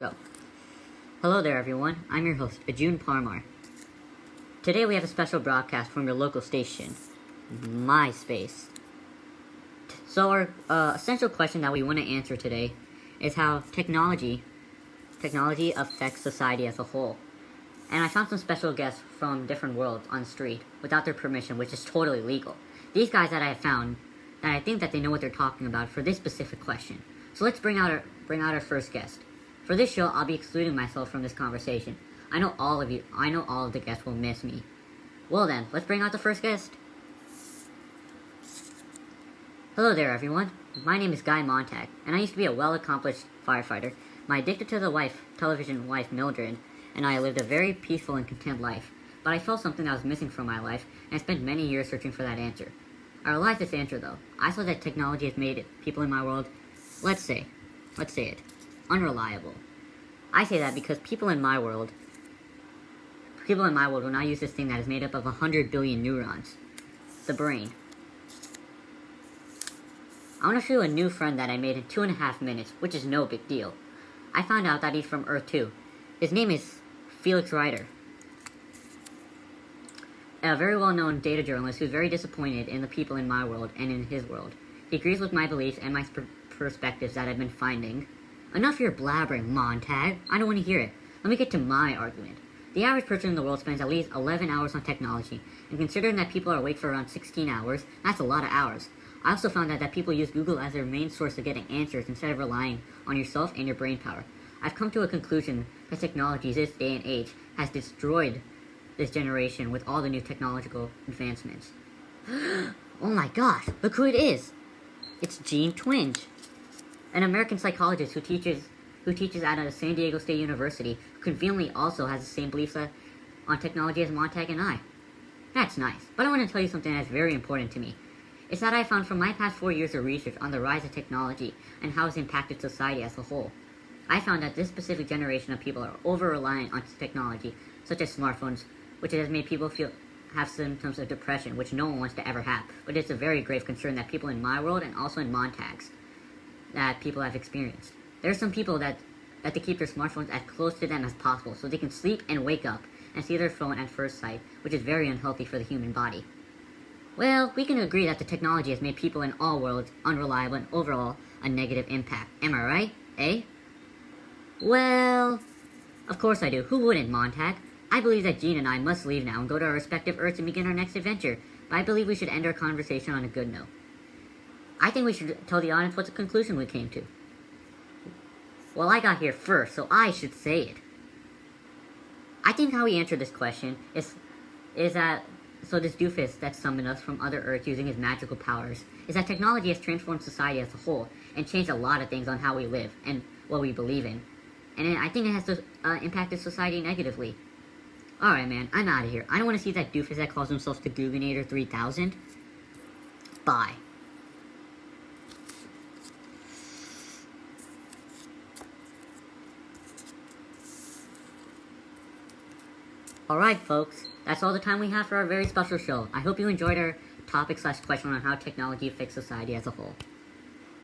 So, hello there everyone, I'm your host, Ajun Parmar. Today we have a special broadcast from your local station, MySpace. So our essential question that we want to answer today is how technology affects society as a whole. And I found some special guests from different worlds on the street without their permission, which is totally legal. These guys that I have found, that I think that they know what they're talking about for this specific question. So let's bring out our first guest. For this show, I'll be excluding myself from this conversation. I know all of the guests will miss me. Well then, let's bring out the first guest. Hello there, everyone. My name is Guy Montag, and I used to be a well-accomplished firefighter. My addicted to the television wife, Mildred, and I lived a very peaceful and content life. But I felt something that was missing from my life, and I spent many years searching for that answer. I realized this answer, though. I saw that technology has made people in my world, let's say it, unreliable. I say that because people in my world will now use this thing that is made up of 100 billion neurons. The brain. I want to show you a new friend that I made in 2.5 minutes, which is no big deal. I found out that he's from Earth 2. His name is Felix Reiter, a very well-known data journalist who's very disappointed in the people in my world and in his world. He agrees with my beliefs and my perspectives that I've been finding. Enough of your blabbering, Montag. I don't want to hear it. Let me get to my argument. The average person in the world spends at least 11 hours on technology, and considering that people are awake for around 16 hours, that's a lot of hours. I also found out that people use Google as their main source of getting answers instead of relying on yourself and your brain power. I've come to a conclusion that technology this day and age has destroyed this generation with all the new technological advancements. Oh my gosh, look who it is! It's Jean Twenge, an American psychologist who teaches at a San Diego State University, who conveniently also has the same beliefs on technology as Montag and I. That's nice, but I want to tell you something that's very important to me. It's that I found from my past 4 years of research on the rise of technology and how it's impacted society as a whole. I found that this specific generation of people are over-reliant on technology, such as smartphones, which has made people have symptoms of depression, which no one wants to ever have. But it's a very grave concern that people in my world and also in Montag's that people have experienced. There are some people that they keep their smartphones as close to them as possible so they can sleep and wake up and see their phone at first sight, which is very unhealthy for the human body. Well, we can agree that the technology has made people in all worlds unreliable and overall a negative impact. Am I right? Eh? Well, of course I do. Who wouldn't, Montag? I believe that Jean and I must leave now and go to our respective Earths and begin our next adventure, but I believe we should end our conversation on a good note. I think we should tell the audience what the conclusion we came to. Well, I got here first, so I should say it. I think how we answered this question is that, so this doofus that summoned us from other Earths using his magical powers, is that technology has transformed society as a whole and changed a lot of things on how we live and what we believe in. And I think it has impacted society negatively. Alright, man, I'm out of here. I don't want to see that doofus that calls himself the Googanator 3000. Bye. Alright, folks, that's all the time we have for our very special show. I hope you enjoyed our topic/question on how technology affects society as a whole.